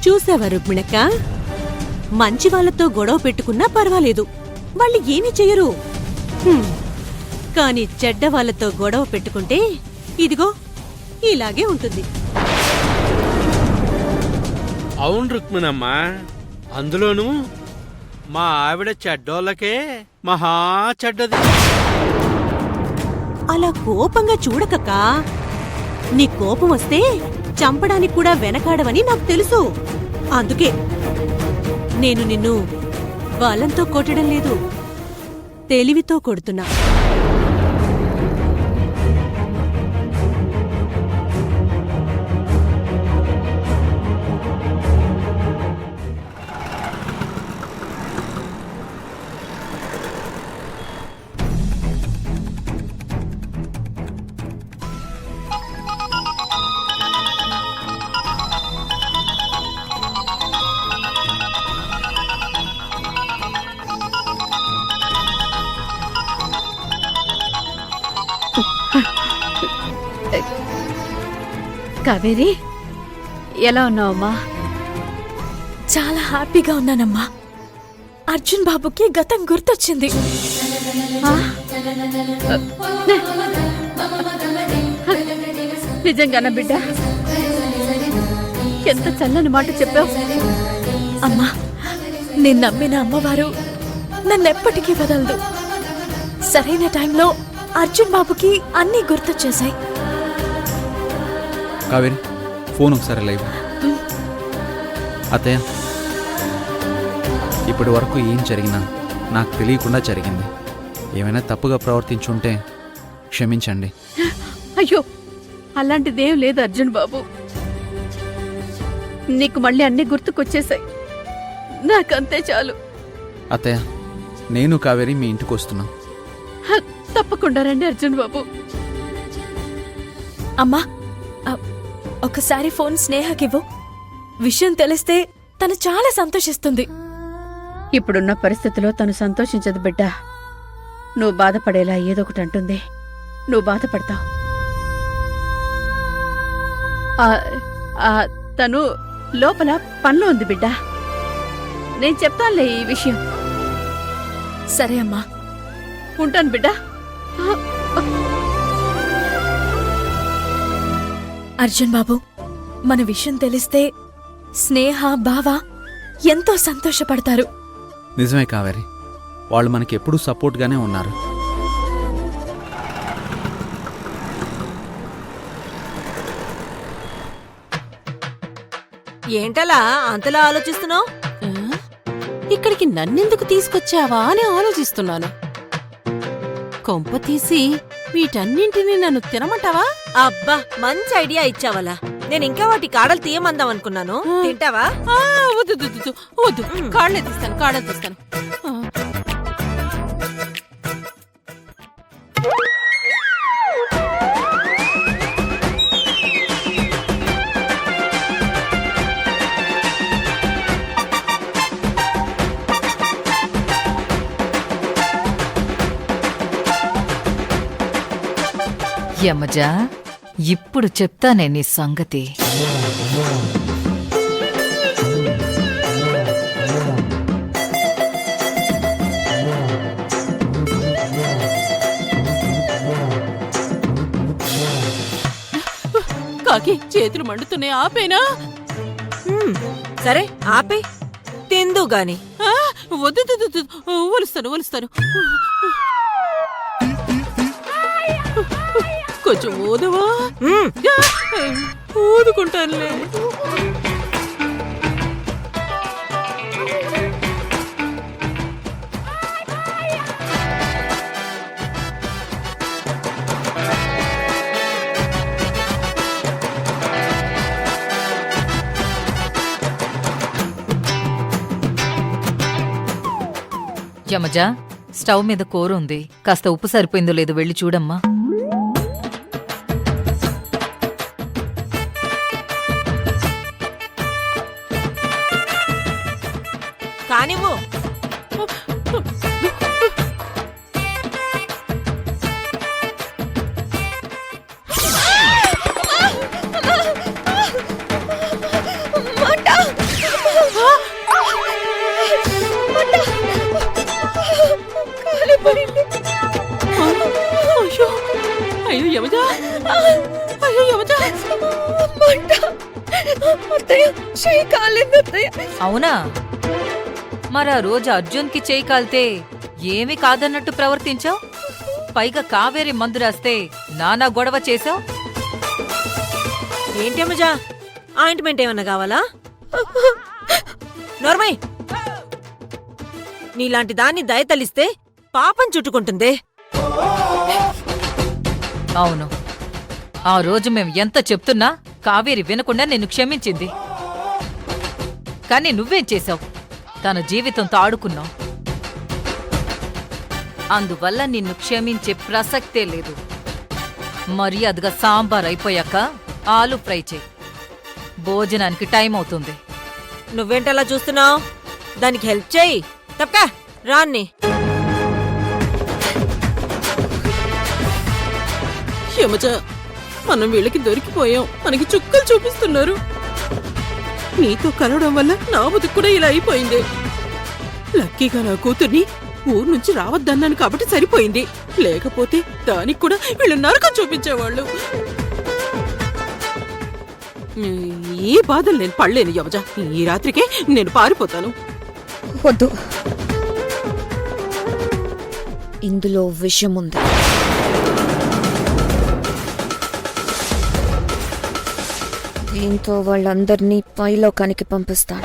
చూసావా రుక్మిణక్క, మంచి వాళ్ళతో గొడవ పెట్టుకున్నా పర్వాలేదు, వాళ్ళు ఏమీ చెయ్యరు. కాని చెడ్డ వాళ్ళతో గొడవ పెట్టుకుంటే ఇదిగో ఇలాగే ఉంటుంది. అవును రుక్మిణమ్మా, అందులోనూ మా ఆవిడ చెడ్డోళ్ళకే మహా చెడ్డది. అలా కోపంగా చూడకక్కా. నీ కోపం వస్తే చంపడానికి కూడా వెనకాడవని నాకు తెలుసు. అందుకే నేను నిన్ను బలంతో కొట్టడం లేదు, తెలివితో కొడుతున్నా. కావేరి, ఎలా ఉన్నావమ్మా? చాలా హ్యాపీగా ఉన్నానమ్మా. అర్జున్ బాబుకి గతం గుర్తొచ్చింది. నిజంగానా బిడ్డ? ఎంత చల్లని మాట చెప్పావు. అమ్మా, నేను నమ్మిన అమ్మవారు నన్నెప్పటికీ వదలదు. సరైన టైంలో అర్జున్ బాబుకి అన్నీ గుర్తొచ్చేశాయి. కావేరి, ఫోన్ ఒకసారి లైవ్. అత్తయ్య, ఇప్పటి వరకు ఏం జరిగినా నాకు తెలియకుండా జరిగింది. ఏమైనా తప్పుగా ప్రవర్తించుంటే క్షమించండి. అయ్యో, అలాంటిదేం లేదు అర్జున్ బాబు. నీకు మళ్ళీ అన్ని గుర్తుకొచ్చేసాయి, నాకంతే చాలు. అత్తయ్య, నేను కావేరి మీ ఇంటికి వస్తున్నా. తప్పకుండా రండి అర్జున్ బాబు. అమ్మా, ఒకసారి ఫోన్ స్నేహకివ్వు. విషయం తెలిస్తే తను చాలా సంతోషిస్తుంది. ఇప్పుడున్న పరిస్థితిలో తను సంతోషించదు బిడ్డ. నువ్వు బాధపడేలా ఏదో ఒకటి అంటుంది, నువ్వు బాధపడతావు. తను లోపల పనిలో ఉంది బిడ్డ. నేను చెప్తానులే ఈ విషయం. సరే అమ్మా, ఉంటాను బిడ్డ. అర్జున్ బాబు, మన విషయం తెలిస్తే స్నేహ, బావ ఎంతో సంతోషపడతారు. నిజమే కావేరి, వాళ్ళు మనకి ఎప్పుడూ సపోర్ట్గానే ఉన్నారు. ఏంటలా అంతలా ఆలోచిస్తున్నావు? ఇక్కడికి నన్నెందుకు తీసుకొచ్చావా అని ఆలోచిస్తున్నాను. కొంప తీసి వీటన్నింటినీ నన్ను తినమంటావా? అబ్బా, మంచి ఐడియా ఇచ్చావలా. నేను ఇంకా వాటి కాడలు తీయమందాం అనుకున్నాను. తింటావా? వద్దు వద్దు, కాళ్ళే తీస్తాను. యమజా, ఇప్పుడు చెప్తానే నీ సంగతి. కాకి, చేతులు మండుతున్నాయి, ఆపేనా? సరే ఆపే, తిందు గాని. వద్దు, ఒలుస్తాను. కొంచెం ఊదవా? ఊదుకుంటానులే. యమజా, స్టవ్ మీద కూర ఉంది, కాస్త ఉప్పు సరిపోయిందో లేదో వెళ్ళి చూడమ్మా. కానివ్వు. అత్తయ్య చెయ్యి కాలేదు అత్తయ్య. అవునా మరి ఆ రోజు అర్జున్కి చేయి కాల్తే ఏమీ కాదన్నట్టు ప్రవర్తించావు. పైగా కావేరి మందు రాస్తే నానా గొడవ చేశావు. ఏంటి అమ్మజా, ఆయింట్మెంట్ ఏమన్నా కావాలా? నోర్మయ్, నీలాంటి దాన్ని దయతలిస్తే పాపం చుట్టుకుంటుంది. అవును, ఆ రోజు మేం ఎంత చెప్తున్నా కావేరి వినకుండా నిన్ను క్షమించింది. కానీ నువ్వేం చేశావు? తన జీవితంతో ఆడుకున్నావు. అందువల్ల నిన్ను క్షమించే ప్రసక్తే లేదు. మర్యాదగా సాంబార్ అయిపోయాక ఆలు ఫ్రై చేయి. భోజనానికి టైం అవుతుంది. నువ్వేంటలా చూస్తున్నావు? దానికి హెల్ప్ చేయి. తప్పకా రాన్ని. యమజ, మనం వీళ్ళకి దొరికిపోయాం. మనకి చుక్కలు చూపిస్తున్నారు. నీతో కలవడం వల్ల నా బతుకు కూడా ఇలా అయిపోయింది. లక్కీగా నా కూతుర్ని ఊరు నుంచి రావద్దన్నాను కాబట్టి సరిపోయింది. లేకపోతే దానికి కూడా వీళ్ళు నరకం చూపించేవాళ్ళు. ఈ బాధలు నేను పడలేను యమజ. ఈ రాత్రికే నేను పారిపోతాను. వద్దు, ఇందులో విషయం ఉంది. దీంతో వాళ్ళందర్నీ పైలోకానికి పంపిస్తాను.